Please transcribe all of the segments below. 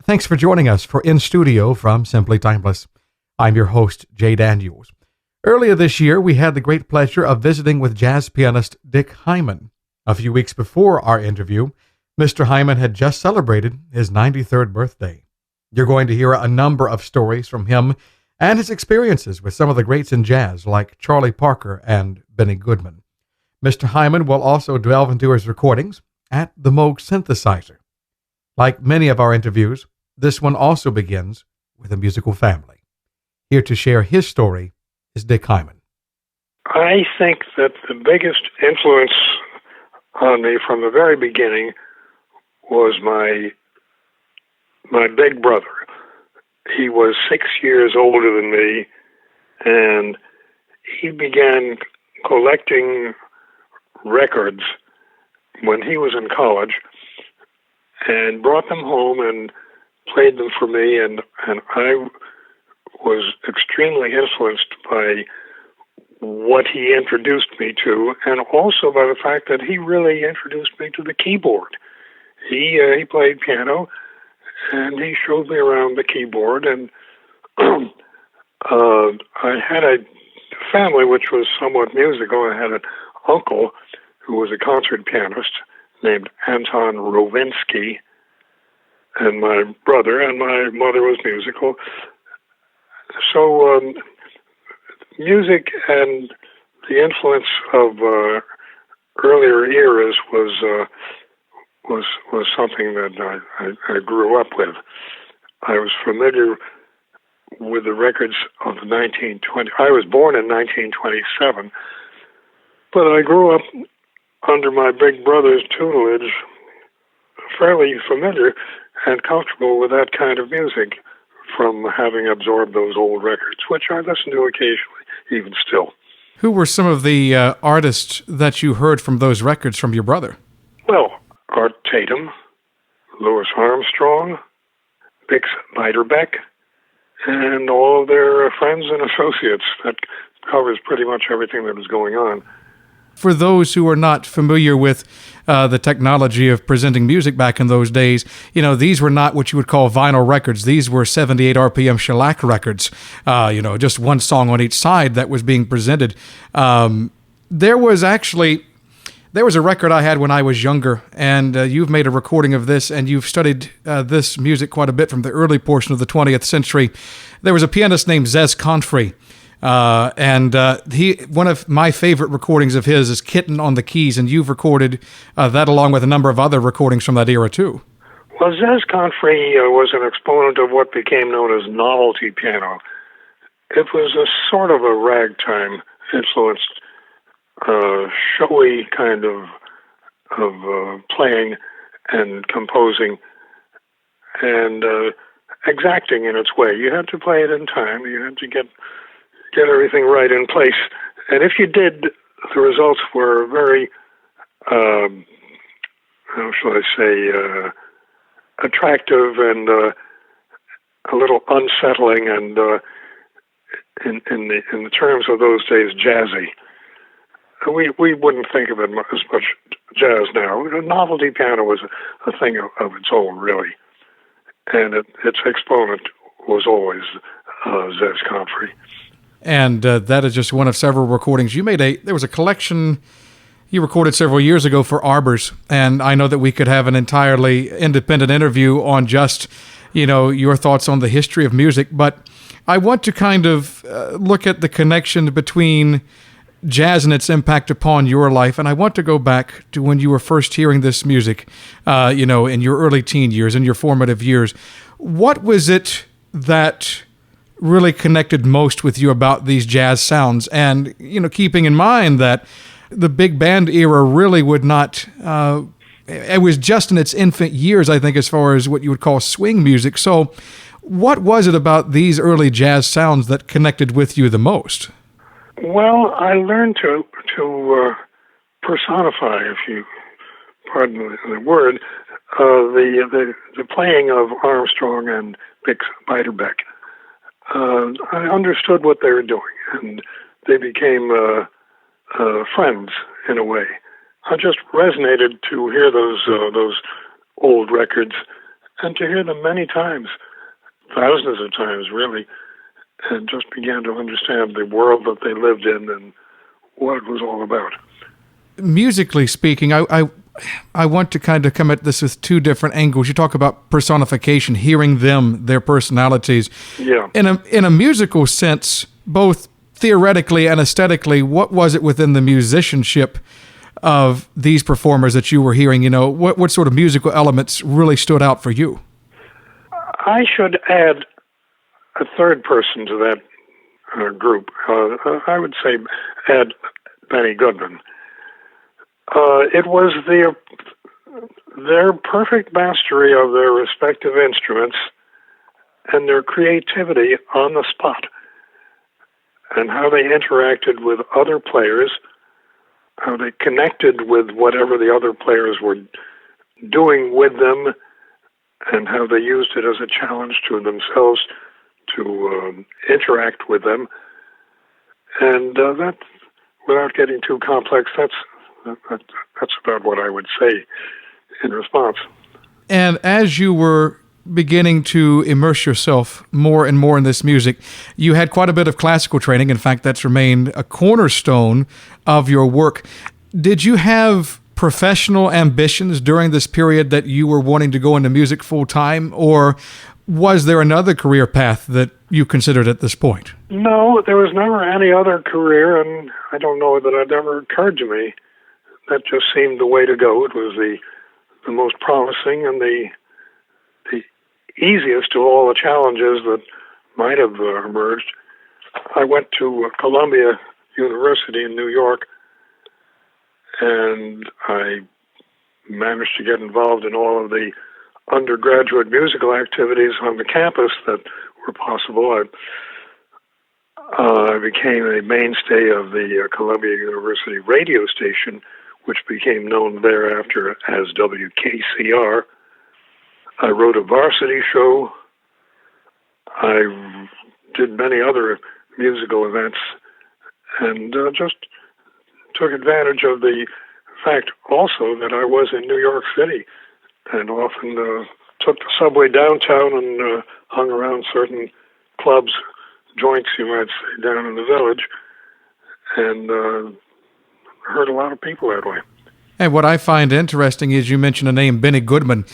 Thanks for joining us for In Studio from Simply Timeless. I'm your host, Jay Daniels. Earlier this year, we had the great pleasure of visiting with jazz pianist Dick Hyman. A few weeks before our interview, Mr. Hyman had just celebrated his 93rd birthday. You're going to hear a number of stories from him and his experiences with some of the greats in jazz like Charlie Parker and Benny Goodman. Mr. Hyman will also delve into his recordings at the Moog synthesizer. Like many of our interviews, this one also begins with a musical family. Here to share his story is Dick Hyman. I think that the biggest influence on me from the very beginning was my big brother. He was 6 years older than me, and he began collecting records when he was in college and brought them home and played them for me, and I was extremely influenced by what he introduced me to, and also by the fact that he really introduced me to the keyboard. He played piano, and he showed me around the keyboard, and I had a family which was somewhat musical. I had an uncle who was a concert pianist named Anton Rovinsky, and my brother and my mother was musical. So music and the influence of earlier eras was something that I grew up with. I was familiar with the records of the 1920. I was born in 1927, but I grew up under my big brother's tutelage, fairly familiar and comfortable with that kind of music from having absorbed those old records, which I listen to occasionally, even still. Who were some of the artists that you heard from those records from your brother? Well, Art Tatum, Louis Armstrong, Bix Beiderbecke, and all of their friends and associates. That covers pretty much everything that was going on. For those who are not familiar with the technology of presenting music back in those days, these were not what you would call vinyl records. These were 78 RPM shellac records, just one song on each side that was being presented. There was a record I had when I was younger, and you've made a recording of this, and you've studied this music quite a bit from the early portion of the 20th century. There was a pianist named Zez Confrey. One of my favorite recordings of his is Kitten on the Keys, and you've recorded that along with a number of other recordings from that era too. Well, Zez Confrey was an exponent of what became known as novelty piano. It was a sort of a ragtime influenced, showy kind of playing and composing, and exacting in its way. You had to play it in time. You had to get everything right in place. And if you did, the results were very, how shall I say, attractive and a little unsettling, and in the terms of those days, jazzy. We wouldn't think of it as much jazz now. Novelty piano was a thing of its own, really. And its exponent was always Zez Confrey. And that is just one of several recordings. There was a collection you recorded several years ago for Arbors, and I know that we could have an entirely independent interview on just, your thoughts on the history of music, but I want to kind of look at the connection between jazz and its impact upon your life, and I want to go back to when you were first hearing this music, in your early teen years, in your formative years. What was it that really connected most with you about these jazz sounds? And, keeping in mind that the big band era really would not, it was just in its infant years, I think, as far as what you would call swing music. So what was it about these early jazz sounds that connected with you the most? Well, I learned to personify, if you pardon the word, the playing of Armstrong and Bix Beiderbecke. I understood what they were doing, and they became friends in a way. I just resonated to hear those old records and to hear them many times, thousands of times really, and just began to understand the world that they lived in and what it was all about. Musically speaking, I want to kind of come at this with two different angles. You talk about personification, hearing them, their personalities. Yeah. In a musical sense, both theoretically and aesthetically, what was it within the musicianship of these performers that you were hearing? You know, what sort of musical elements really stood out for you? I should add a third person to that group. I would say add Benny Goodman. It was their perfect mastery of their respective instruments and their creativity on the spot, and how they interacted with other players, how they connected with whatever the other players were doing with them, and how they used it as a challenge to themselves to interact with them. And that, without getting too complex, that's about what I would say in response. And as you were beginning to immerse yourself more and more in this music, you had quite a bit of classical training. In fact, that's remained a cornerstone of your work. Did you have professional ambitions during this period that you were wanting to go into music full time, or was there another career path that you considered at this point? No, there was never any other career, and I don't know that it ever occurred to me. That just seemed the way to go. It was the most promising and the easiest of all the challenges that might have emerged. I went to Columbia University in New York, and I managed to get involved in all of the undergraduate musical activities on the campus that were possible. I became a mainstay of the Columbia University radio station, which became known thereafter as WKCR. I wrote a varsity show. I did many other musical events, and just took advantage of the fact also that I was in New York City, and often took the subway downtown and hung around certain clubs, joints, you might say, down in the village, and heard a lot of people that way. And what I find interesting is you mentioned the name Benny Goodman.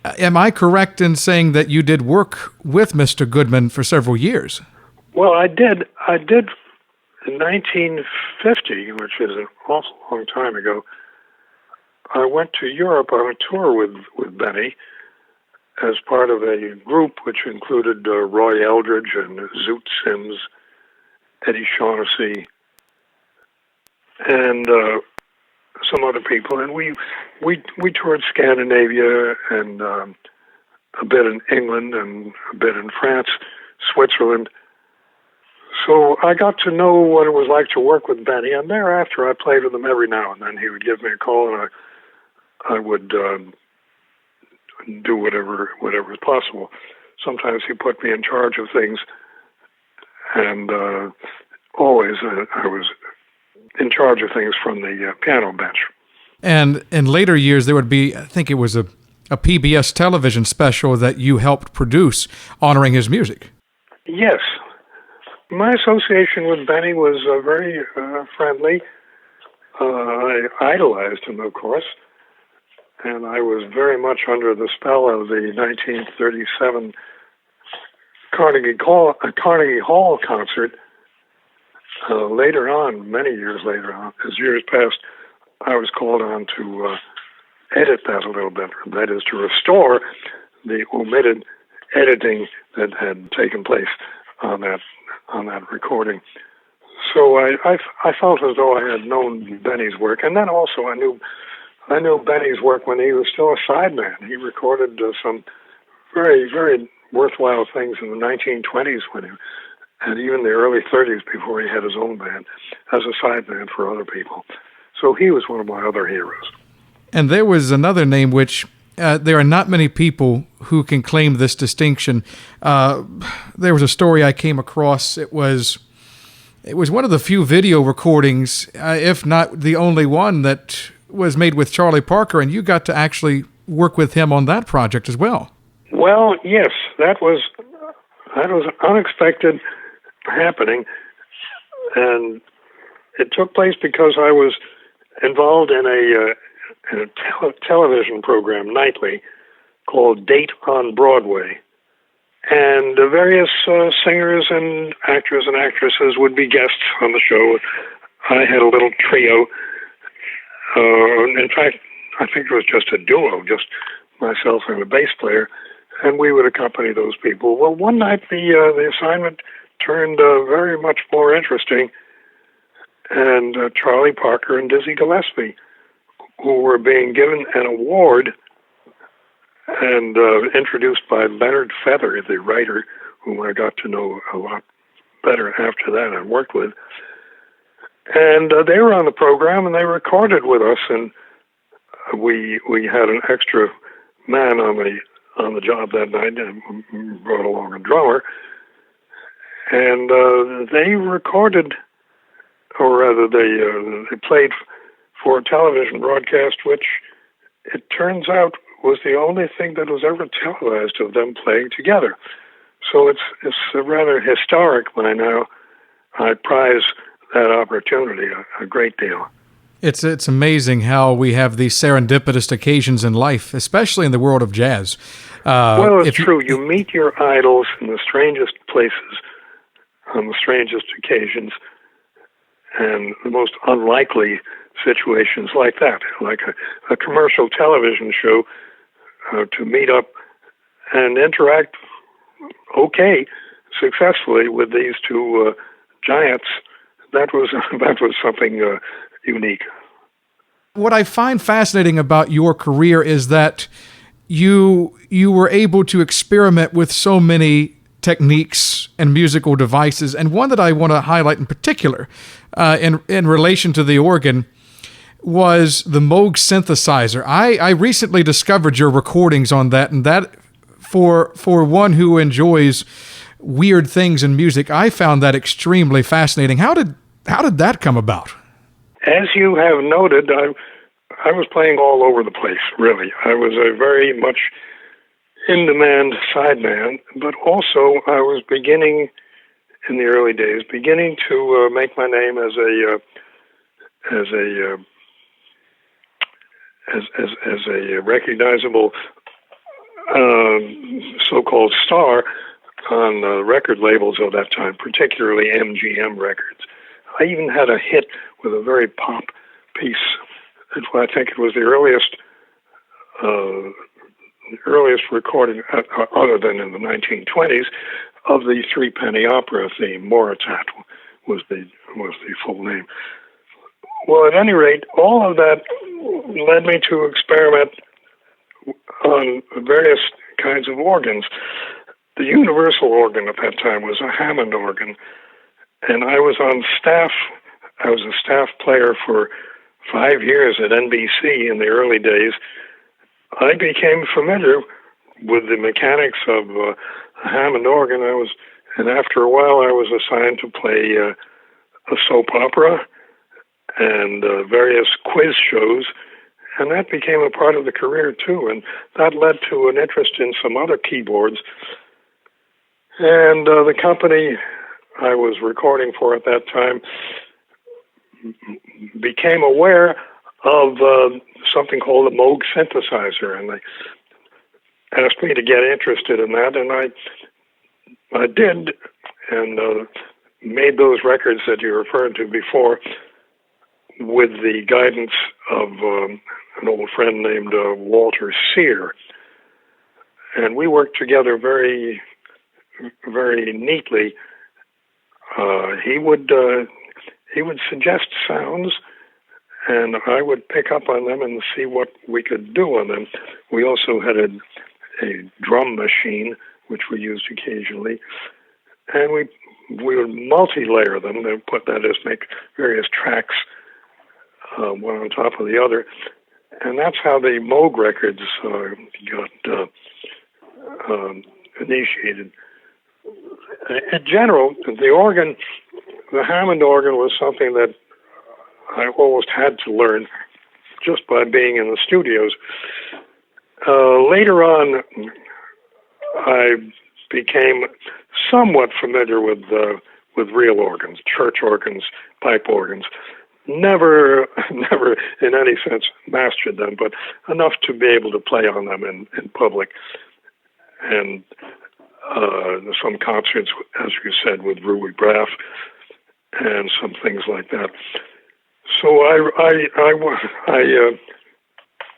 Am I correct in saying that you did work with Mr. Goodman for several years? Well, I did in 1950, which is an awful long time ago. I went to Europe on a tour with Benny as part of a group which included Roy Eldridge and Zoot Sims, Eddie Shaughnessy, and some other people, and we toured Scandinavia and a bit in England and a bit in France, Switzerland. So I got to know what it was like to work with Benny, and thereafter I played with him every now and then. He would give me a call, and I would do whatever was possible. Sometimes he put me in charge of things, and always I was in charge of things from the piano bench. And in later years, there would be, I think it was a PBS television special that you helped produce honoring his music. Yes. My association with Benny was very friendly. I idolized him, of course, and I was very much under the spell of the 1937 Carnegie Hall concert. Later on, many years later on, as years passed, I was called on to edit that a little bit. That is, to restore the omitted editing that had taken place on that recording. So I felt as though I had known Benny's work, and then also I knew Benny's work when he was still a sideman. He recorded some very, very worthwhile things in the 1920s and even the early 30s before he had his own band as a sideman for other people. So he was one of my other heroes. And there was another name which there are not many people who can claim this distinction. There was a story I came across. It was one of the few video recordings, if not the only one, that was made with Charlie Parker, and you got to actually work with him on that project as well. Well, yes, that was unexpected happening, and it took place because I was involved in a television program nightly called Date on Broadway. And the various singers and actors and actresses would be guests on the show. I had a little trio. In fact, I think it was just a duo, just myself and a bass player, and we would accompany those people. Well, one night the assignment turned very much more interesting, and Charlie Parker and Dizzy Gillespie, who were being given an award and introduced by Leonard Feather, the writer, whom I got to know a lot better after that and worked with. And they were on the program, and they recorded with us, and we had an extra man on the job that night, and brought along a drummer, and they recorded, or rather, they played for a television broadcast, which it turns out was the only thing that was ever televised of them playing together. So it's rather historic by now. I prize that opportunity a great deal. It's amazing how we have these serendipitous occasions in life, especially in the world of jazz. Well, it's true. You meet your idols in the strangest places, on the strangest occasions, and the most unlikely situations like that, like a commercial television show, to meet up and interact successfully with these two giants. That was something unique. What I find fascinating about your career is that you were able to experiment with so many techniques and musical devices, and one that I want to highlight in particular, in relation to the organ, was the Moog synthesizer. I recently discovered your recordings on that, and that for one who enjoys weird things in music, I found that extremely fascinating. How did that come about? As you have noted, I was playing all over the place, really. I was a very much in-demand sideman, but also I was beginning, in the early days, to make my name as a recognizable so-called star on record labels of that time, particularly MGM records. I even had a hit with a very pop piece. I think it was the earliest recording, other than in the 1920s, of the Three-Penny Opera theme. Moritat was the full name. Well, at any rate, all of that led me to experiment on various kinds of organs. The universal organ at that time was a Hammond organ, and I was on staff. I was a staff player for 5 years at NBC in the early days. I became familiar with the mechanics of a Hammond organ. And after a while, I was assigned to play a soap opera and various quiz shows, and that became a part of the career too. And that led to an interest in some other keyboards. And the company I was recording for at that time became aware of something called a Moog synthesizer, and they asked me to get interested in that, and I did, and made those records that you referred to before with the guidance of an old friend named Walter Sear. And we worked together very, very neatly. He would suggest sounds, and I would pick up on them and see what we could do on them. We also had a drum machine, which we used occasionally, and we would multi-layer them and make various tracks, one on top of the other. And that's how the Moog records got initiated. In general, the Hammond organ was something that I almost had to learn just by being in the studios. Later on, I became somewhat familiar with real organs, church organs, pipe organs. Never in any sense mastered them, but enough to be able to play on them in public. And some concerts, as you said, with Ruby Braff and some things like that. So I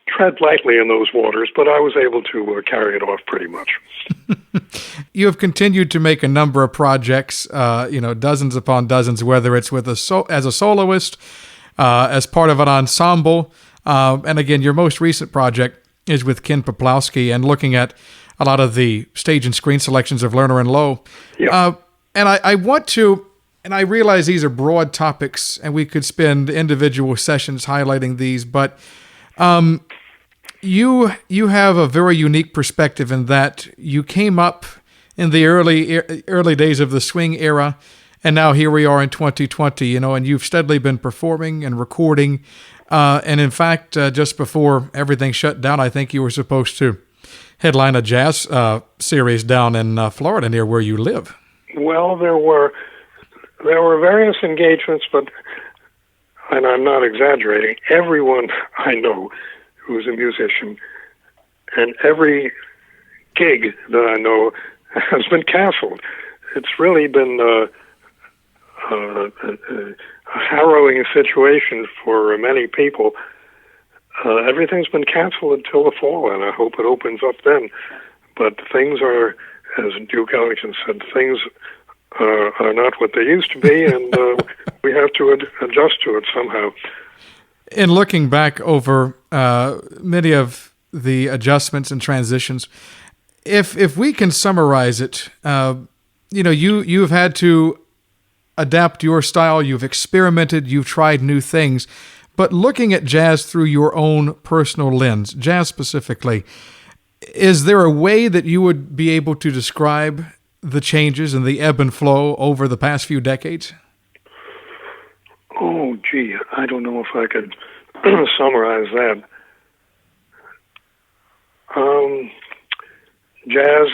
tread lightly in those waters, but I was able to carry it off pretty much. You have continued to make a number of projects, dozens upon dozens, whether it's with as a soloist, as part of an ensemble, and again, your most recent project is with Ken Poplowski and looking at a lot of the stage and screen selections of Lerner and Loewe. Yeah. And I want to, and I realize these are broad topics, and we could spend individual sessions highlighting these, but you have a very unique perspective in that you came up in the early days of the swing era, and now here we are in 2020, and you've steadily been performing and recording, and in fact, just before everything shut down, I think you were supposed to headline a jazz series down in Florida near where you live. Well, there were various engagements, but, and I'm not exaggerating, everyone I know who's a musician and every gig that I know has been canceled. It's really been a harrowing situation for many people. Everything's been canceled until the fall, and I hope it opens up then. But things are, as Duke Ellington said, things are not what they used to be, and we have to adjust to it somehow. In looking back over many of the adjustments and transitions, if we can summarize it, you've had to adapt your style, you've experimented, you've tried new things, but looking at jazz through your own personal lens, jazz specifically, is there a way that you would be able to describe the changes and the ebb and flow over the past few decades? Oh, gee, I don't know if I could summarize that. Jazz,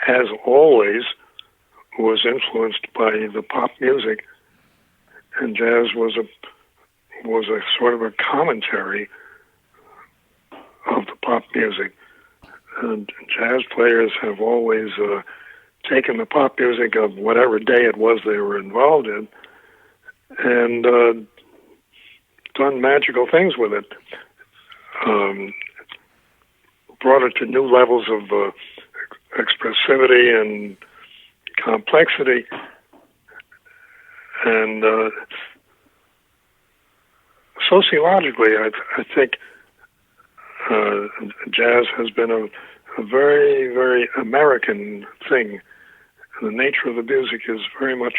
as always, was influenced by the pop music, and jazz was a sort of a commentary of the pop music. And jazz players have always taken the pop music of whatever day it was they were involved in and done magical things with it. Brought it to new levels of expressivity and complexity. And sociologically, I think jazz has been a very, very American thing. And the nature of the music is very much,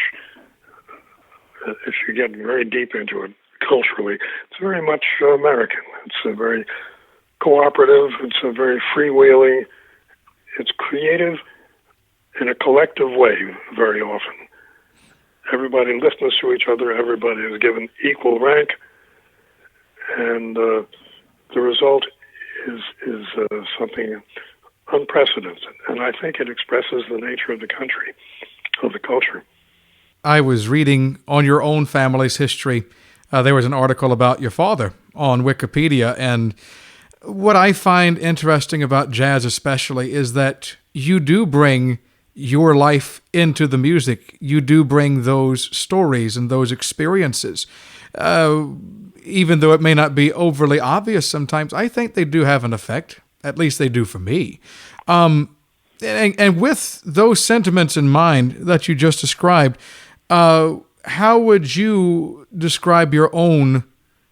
if you get very deep into it culturally, it's very much American. It's a very cooperative, it's a very freewheeling, it's creative in a collective way very often. Everybody listens to each other, everybody is given equal rank, and the result is something unprecedented. And I think it expresses the nature of the country, of the culture. I was reading on your own family's history. There was an article about your father on Wikipedia, and what I find interesting about jazz especially is that you do bring your life into the music. You do bring those stories and those experiences. Even though it may not be overly obvious sometimes, I think they do have an effect. At least they do for me. And with those sentiments in mind that you just described, how would you describe your own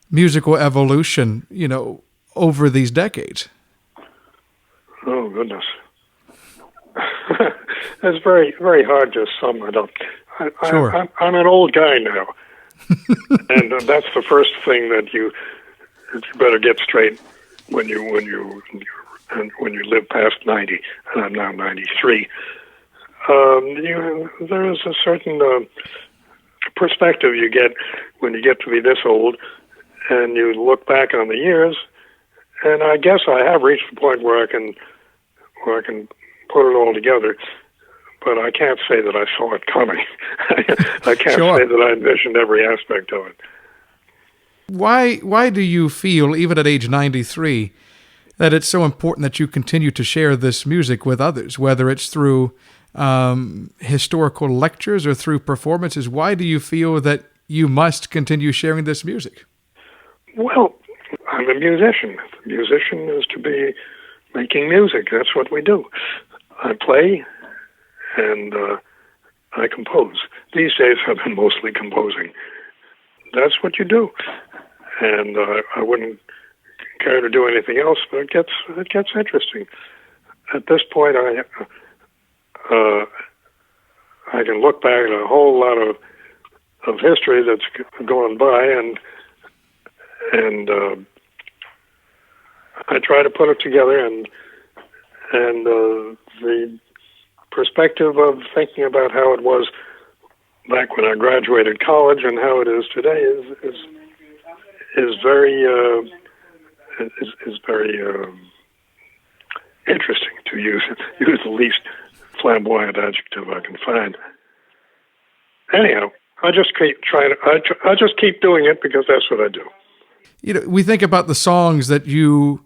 musical evolution, over these decades? Oh, goodness. It's very, very hard to sum it up. Sure. I'm an old guy now. And that's the first thing that you better get straight when you live past 90, and I'm now 93. There is a certain perspective you get when you get to be this old, and you look back on the years, and I guess I have reached the point where I can put it all together. But I can't say that I saw it coming. I can't Sure. say that I envisioned every aspect of it. Why do you feel, even at age 93, that it's so important that you continue to share this music with others, whether it's through historical lectures or through performances? Why do you feel that you must continue sharing this music? Well, I'm a musician. A musician is to be making music. That's what we do. I play and I compose. These days I've been mostly composing. That's what you do. And I wouldn't care to do anything else, but it gets interesting. At this point, I can look back at a whole lot of history that's gone by, and I try to put it together, and the perspective of thinking about how it was back when I graduated college and how it is today is very interesting, to use the least flamboyant adjective I can find. Anyhow, I just keep trying. I just keep doing it because that's what I do. You know, we think about the songs that you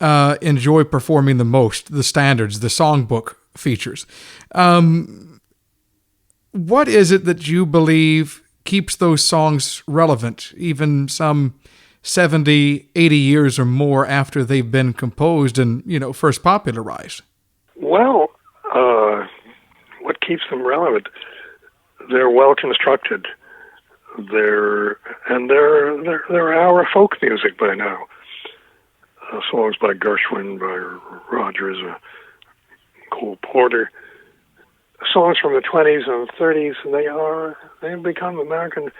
enjoy performing the most, the standards, the songbook features. What is it that you believe keeps those songs relevant, even some 70, 80 years or more after they've been composed and, first popularized? Well, what keeps them relevant? They're well constructed. They're our folk music by now. Songs by Gershwin, by Rogers, Cole Porter. Songs from the 20s and 30s, they've become American,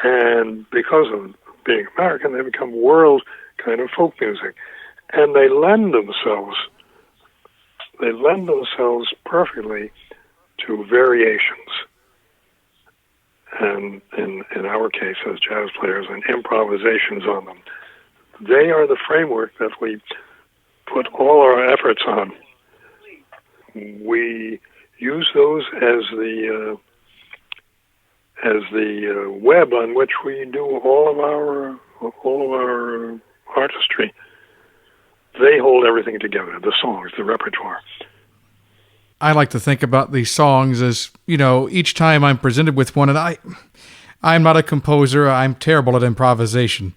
and because of being American, they become world kind of folk music, and they lend themselves perfectly to variations, and in our case as jazz players, and improvisations on them. They are the framework that we put all our efforts on. We use those as the web on which we do all of our artistry. They hold everything together, the songs, the repertoire. I like to think about these songs as, each time I'm presented with one, and I'm not a composer, I'm terrible at improvisation.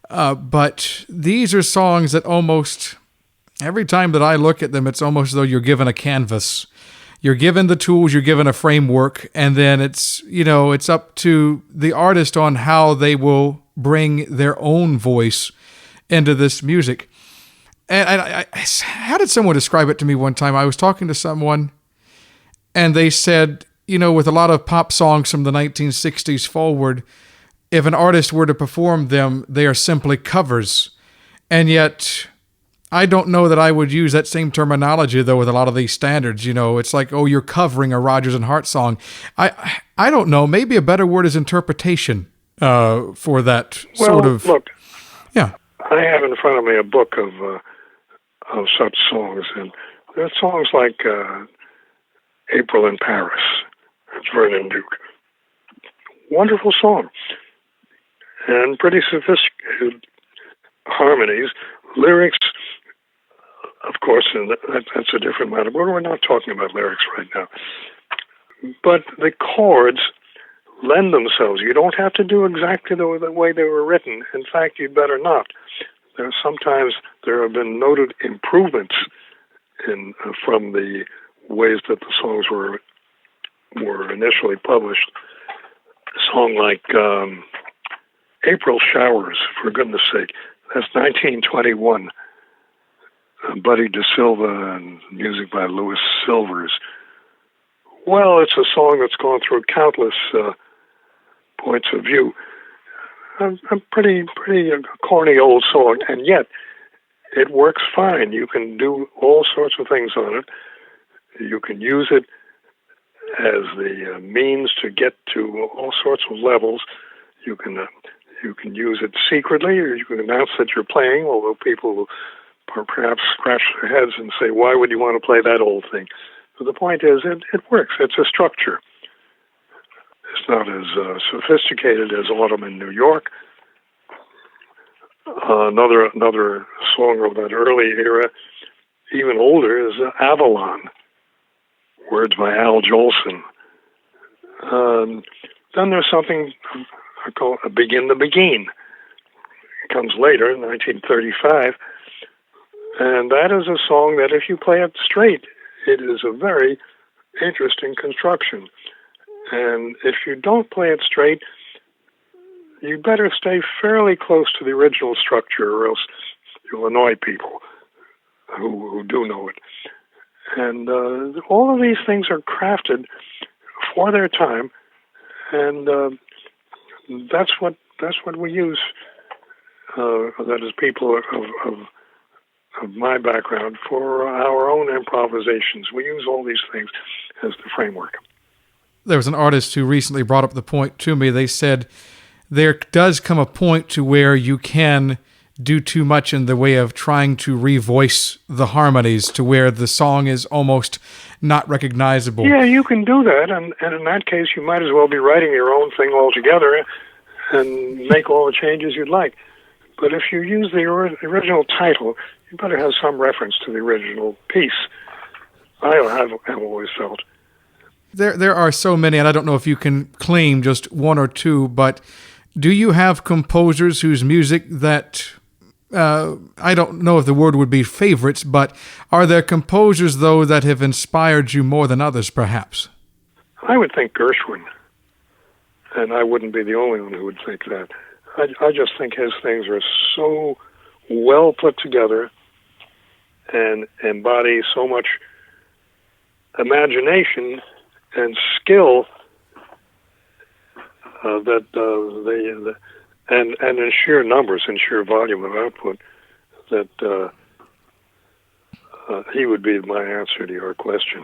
But these are songs that almost, every time that I look at them, it's almost as though you're given a canvas. You're given the tools, you're given a framework, and then it's up to the artist on how they will bring their own voice into this music. And I how did someone describe it to me one time? I was talking to someone, and they said, with a lot of pop songs from the 1960s forward, if an artist were to perform them, they are simply covers. And yet, I don't know that I would use that same terminology, though, with a lot of these standards. It's like, oh, you're covering a Rodgers and Hart song. I don't know. Maybe a better word is interpretation for that sort of... Look, yeah. I have in front of me a book of such songs, and there are songs like April in Paris. It's Vernon Duke. Wonderful song. And pretty sophisticated harmonies, lyrics, of course, and that's a different matter. But we're not talking about lyrics right now. But the chords lend themselves. You don't have to do exactly the way they were written. In fact, you'd better not. Sometimes there have been noted improvements from the ways that the songs were initially published. A song like April Showers, for goodness sake, that's 1921. Buddy DeSilva and music by Louis Silvers. Well, it's a song that's gone through countless points of view. A pretty corny old song, and yet it works fine. You can do all sorts of things on it. You can use it as the means to get to all sorts of levels. You can use it secretly, or you can announce that you're playing, although people will perhaps scratch their heads and say, why would you want to play that old thing? point is, it works. It's a structure. It's not as sophisticated as Autumn in New York. Another song of that early era, even older, is Avalon, words by Al Jolson. Then there's something I call Begin the Beguine. It comes later, in 1935, and that is a song that if you play it straight, it is a very interesting construction. And if you don't play it straight, you better stay fairly close to the original structure, or else you'll annoy people who do know it. And all of these things are crafted for their time, and that's what we use. That is, people of my background, for our own improvisations. We use all these things as the framework. There was an artist who recently brought up the point to me. They said there does come a point to where you can do too much in the way of trying to revoice the harmonies to where the song is almost not recognizable. Yeah, you can do that, and in that case, you might as well be writing your own thing altogether and make all the changes you'd like. But if you use the original title, you better have some reference to the original piece. I've always felt. There are so many, and I don't know if you can claim just one or two, but do you have composers whose music that, I don't know if the word would be favorites, but are there composers, though, that have inspired you more than others, perhaps? I would think Gershwin, and I wouldn't be the only one who would think that. I just think his things are so well put together and embody so much imagination and skill that and in sheer numbers and sheer volume of output, that he would be my answer to your question.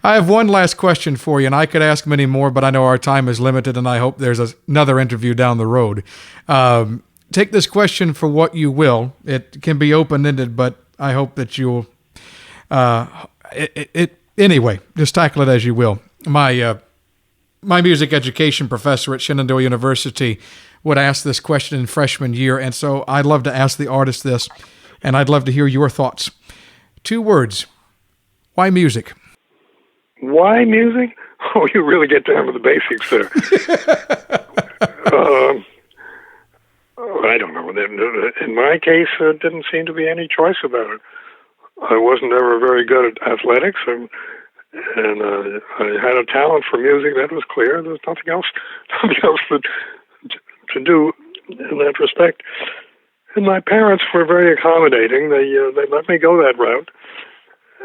I have one last question for you, and I could ask many more, but I know our time is limited, and I hope there's another interview down the road. Take this question for what you will. It can be open-ended, but I hope that you'll... Anyway, just tackle it as you will. My music education professor at Shenandoah University would ask this question in freshman year, and so I'd love to ask the artist this, and I'd love to hear your thoughts. 2 words. Why music? Why music? Oh, you really get down to the basics there. I don't know. In my case, there didn't seem to be any choice about it. I wasn't ever very good at athletics, and I had a talent for music. That was clear. There was nothing else to do in that respect. And my parents were very accommodating. They let me go that route,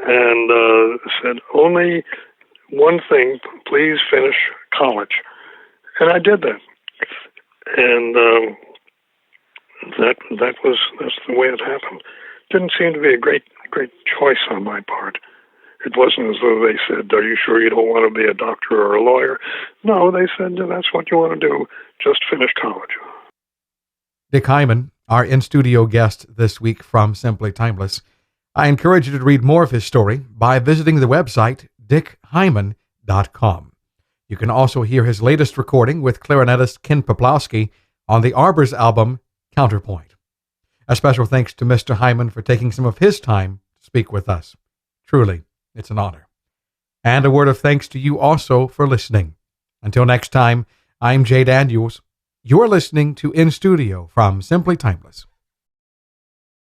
and said, only one thing, please finish college. And I did that. And that's the way it happened. Didn't seem to be a great choice on my part. It wasn't as though they said, are you sure you don't want to be a doctor or a lawyer? No, they said, that's what you want to do. Just finish college. Dick Hyman, our in-studio guest this week from Simply Timeless. I encourage you to read more of his story by visiting the website dickhyman.com. You can also hear his latest recording with clarinetist Ken Poplowski on the Arbors album, Counterpoint. A special thanks to Mr. Hyman for taking some of his time to speak with us. Truly, it's an honor. And a word of thanks to you also for listening. Until next time, I'm Jay Daniels. You're listening to In Studio from Simply Timeless.